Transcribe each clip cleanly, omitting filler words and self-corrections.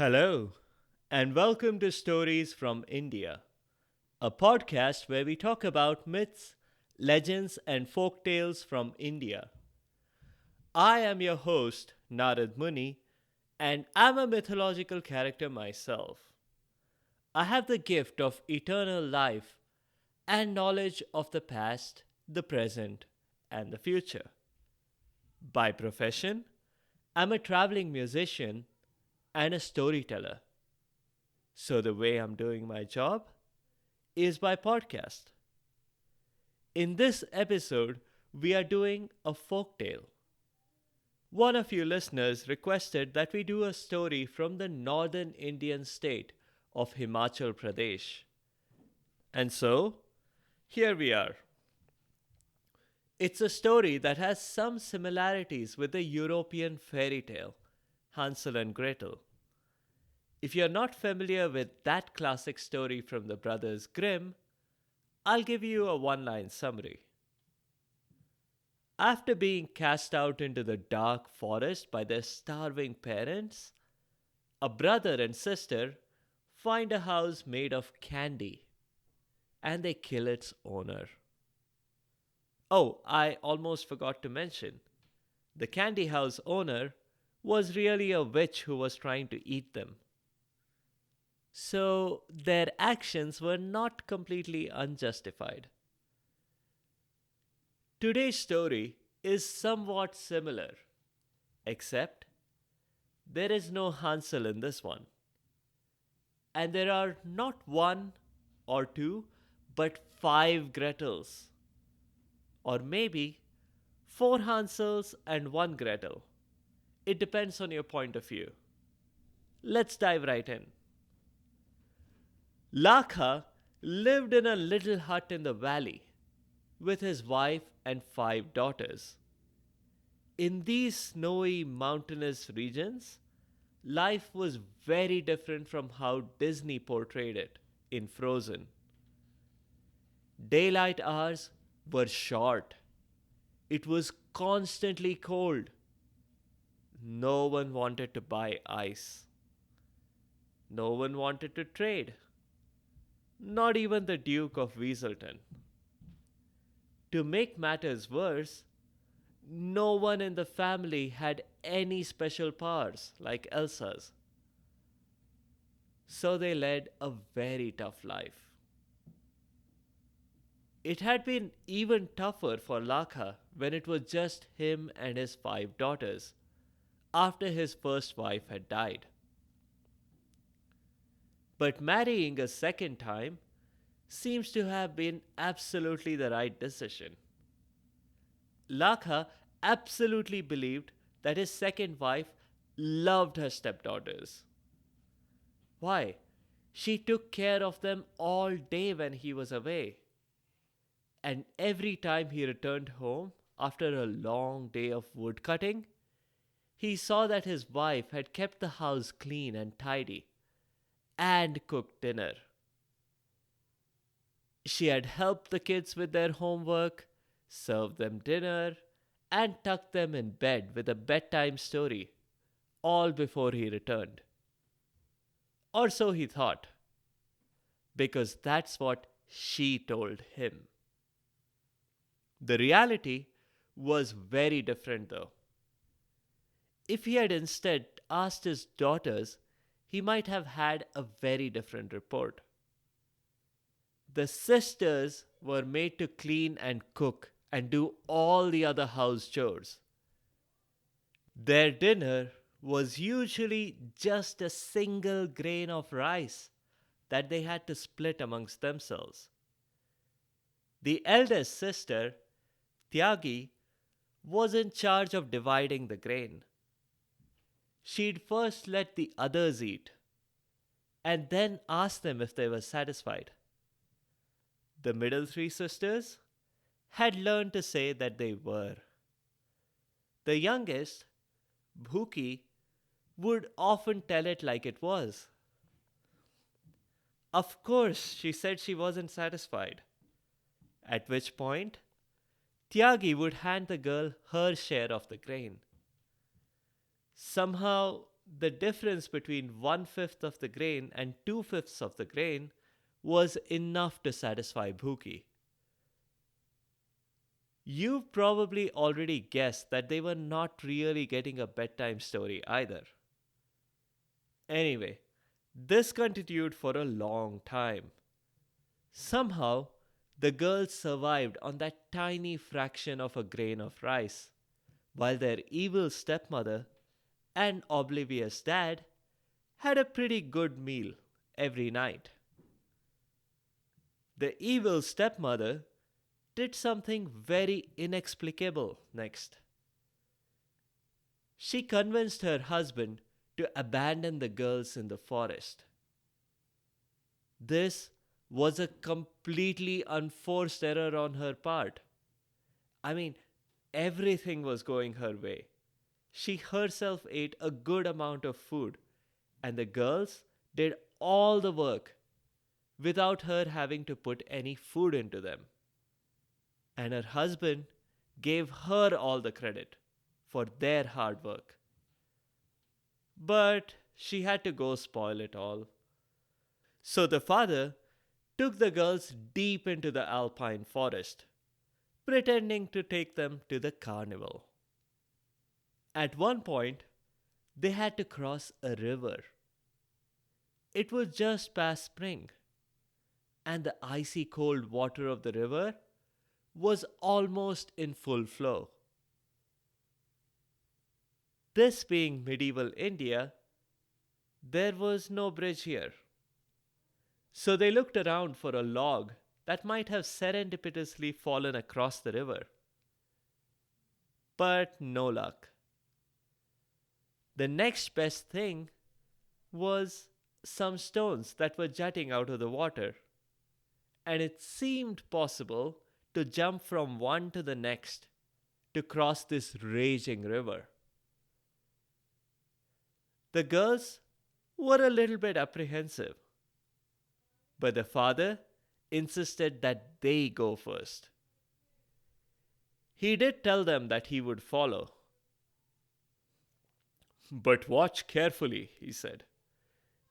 Hello, and welcome to Stories from India, a podcast where we talk about myths, legends, and folk tales from India. I am your host, Narad Muni, and I'm a mythological character myself. I have the gift of eternal life and knowledge of the past, the present, and the future. By profession, I'm a traveling musician and a storyteller. So, the way I'm doing my job is by podcast. In this episode, we are doing a folk tale. One of you listeners requested that we do a story from the northern Indian state of Himachal Pradesh. And so, here we are. It's a story that has some similarities with the European fairy tale, Hansel and Gretel. If you're not familiar with that classic story from the Brothers Grimm, I'll give you a one line summary. After being cast out into the dark forest by their starving parents, a brother and sister find a house made of candy and they kill its owner. Oh, I almost forgot to mention the candy house owner was really a witch who was trying to eat them. So their actions were not completely unjustified. Today's story is somewhat similar, except there is no Hansel in this one. And there are not one or two, but five Gretels. Or maybe four Hansels and one Gretel. It depends on your point of view. Let's dive right in. Lakha lived in a little hut in the valley with his wife and five daughters. In these snowy mountainous regions, life was very different from how Disney portrayed it in Frozen. Daylight hours were short. It was constantly cold. No one wanted to buy ice. No one wanted to trade. Not even the Duke of Weaselton. To make matters worse, no one in the family had any special powers like Elsa's. So they led a very tough life. It had been even tougher for Lakha when it was just him and his five daughters, after his first wife had died. But marrying a second time seems to have been absolutely the right decision. Lakha absolutely believed that his second wife loved her stepdaughters. Why? She took care of them all day when he was away. And every time he returned home after a long day of woodcutting, he saw that his wife had kept the house clean and tidy and cooked dinner. She had helped the kids with their homework, served them dinner, and tucked them in bed with a bedtime story, all before he returned. Or so he thought, because that's what she told him. The reality was very different, though. If he had instead asked his daughters, he might have had a very different report. The sisters were made to clean and cook and do all the other house chores. Their dinner was usually just a single grain of rice that they had to split amongst themselves. The eldest sister, Tyagi, was in charge of dividing the grain. She'd first let the others eat and then ask them if they were satisfied. The middle three sisters had learned to say that they were. The youngest, Bhuki, would often tell it like it was. Of course, she said she wasn't satisfied. At which point, Tyagi would hand the girl her share of the grain. Somehow, the difference between one fifth of the grain and two fifths of the grain was enough to satisfy Bhuki. You've probably already guessed that they were not really getting a bedtime story either. Anyway, this continued for a long time. Somehow, the girls survived on that tiny fraction of a grain of rice, while their evil stepmother and oblivious dad had a pretty good meal every night. The evil stepmother did something very inexplicable next. She convinced her husband to abandon the girls in the forest. This was a completely unforced error on her part. I mean, everything was going her way. She herself ate a good amount of food, and the girls did all the work without her having to put any food into them. And her husband gave her all the credit for their hard work. But she had to go spoil it all. So the father took the girls deep into the alpine forest, pretending to take them to the carnival. At one point, they had to cross a river. It was just past spring, and the icy cold water of the river was almost in full flow. This being medieval India, there was no bridge here. So they looked around for a log that might have serendipitously fallen across the river. But no luck. The next best thing was some stones that were jutting out of the water, and it seemed possible to jump from one to the next to cross this raging river. The girls were a little bit apprehensive, but the father insisted that they go first. He did tell them that he would follow. But watch carefully, he said.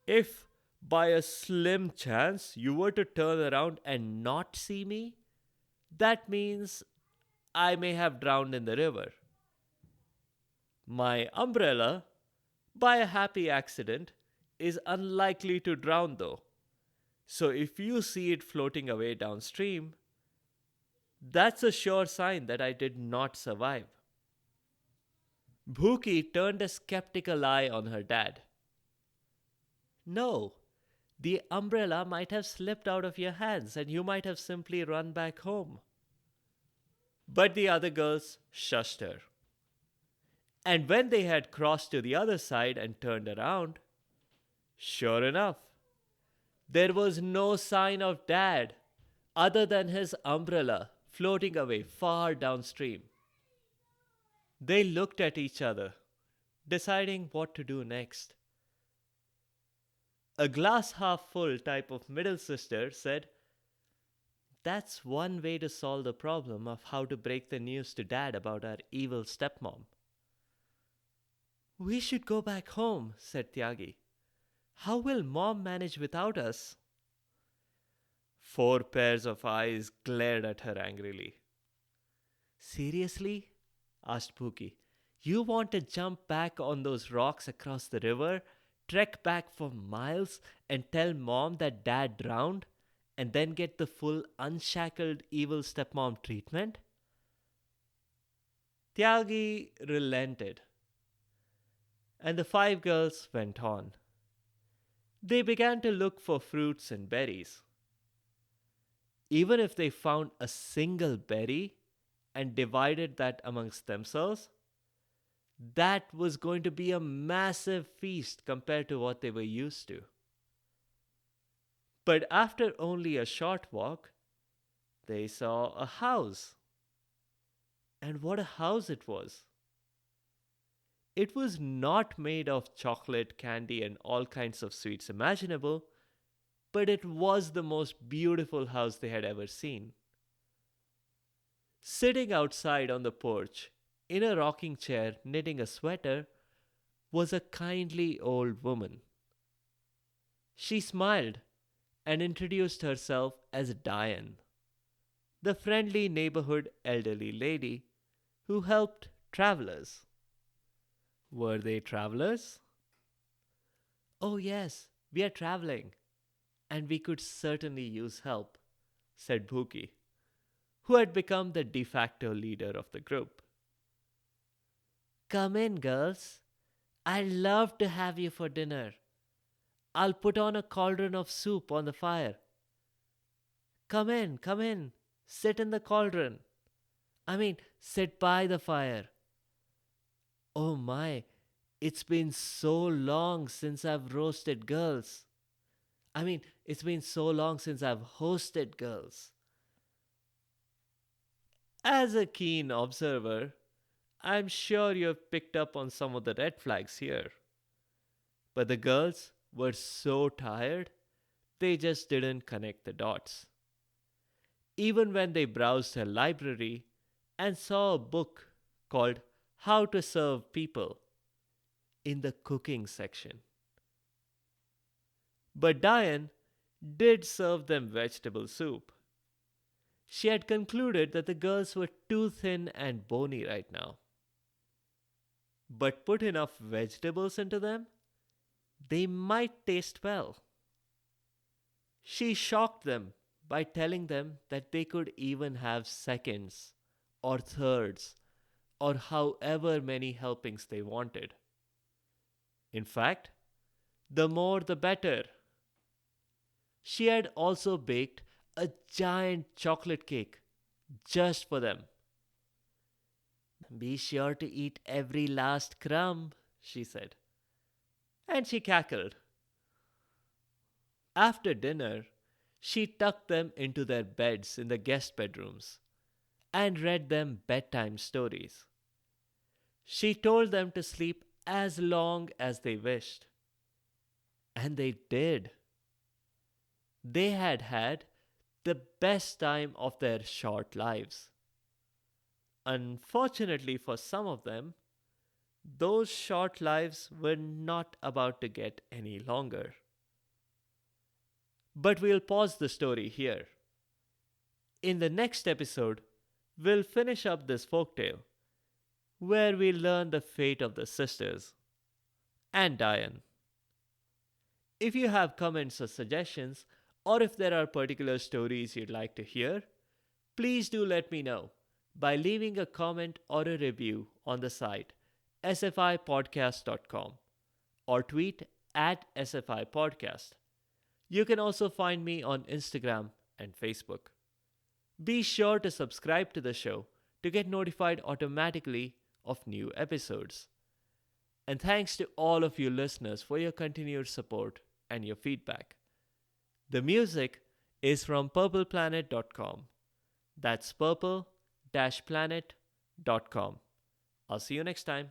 If by a slim chance you were to turn around and not see me, that means I may have drowned in the river. My umbrella, by a happy accident, is unlikely to drown though. So if you see it floating away downstream, that's a sure sign that I did not survive. Bhuki turned a skeptical eye on her dad. No, the umbrella might have slipped out of your hands and you might have simply run back home. But the other girls shushed her. And when they had crossed to the other side and turned around, sure enough, there was no sign of Dad other than his umbrella floating away far downstream. They looked at each other, deciding what to do next. A glass half full type of middle sister said, "That's one way to solve the problem of how to break the news to Dad about our evil stepmom." "We should go back home," said Tyagi. "How will Mom manage without us?" Four pairs of eyes glared at her angrily. "Seriously?" asked Pookie. "You want to jump back on those rocks across the river, trek back for miles, and tell Mom that Dad drowned, and then get the full unshackled evil stepmom treatment?" Tyagi relented, and the five girls went on. They began to look for fruits and berries. Even if they found a single berry and divided that amongst themselves, that was going to be a massive feast compared to what they were used to. But after only a short walk, they saw a house. And what a house it was! It was not made of chocolate, candy, and all kinds of sweets imaginable, but it was the most beautiful house they had ever seen. Sitting outside on the porch, in a rocking chair, knitting a sweater, was a kindly old woman. She smiled and introduced herself as Diane, the friendly neighborhood elderly lady who helped travelers. Were they travelers? Oh, yes, we are traveling, and we could certainly use help, said Bhuki, who had become the de facto leader of the group. Come in, girls. I'd love to have you for dinner. I'll put on a cauldron of soup on the fire. Come in, come in. Sit in the cauldron. Sit by the fire. Oh my, it's been so long since I've roasted girls. It's been so long since I've hosted girls. As a keen observer, I'm sure you've picked up on some of the red flags here. But the girls were so tired, they just didn't connect the dots. Even when they browsed her library and saw a book called How to Serve People in the cooking section. But Diane did serve them vegetable soup. She had concluded that the girls were too thin and bony right now. But put enough vegetables into them, they might taste well. She shocked them by telling them that they could even have seconds or thirds or however many helpings they wanted. In fact, the more the better. She had also baked a giant chocolate cake just for them. Be sure to eat every last crumb, she said. And she cackled. After dinner, she tucked them into their beds in the guest bedrooms and read them bedtime stories. She told them to sleep as long as they wished. And they did. They had had the best time of their short lives. Unfortunately for some of them, those short lives were not about to get any longer. But we'll pause the story here. In the next episode, we'll finish up this folktale, where we learn the fate of the sisters and Diane. If you have comments or suggestions, or if there are particular stories you'd like to hear, please do let me know by leaving a comment or a review on the site sfipodcast.com or tweet at sfipodcast. You can also find me on Instagram and Facebook. Be sure to subscribe to the show to get notified automatically of new episodes. And thanks to all of you listeners for your continued support and your feedback. The music is from purpleplanet.com. That's purple-planet.com. I'll see you next time.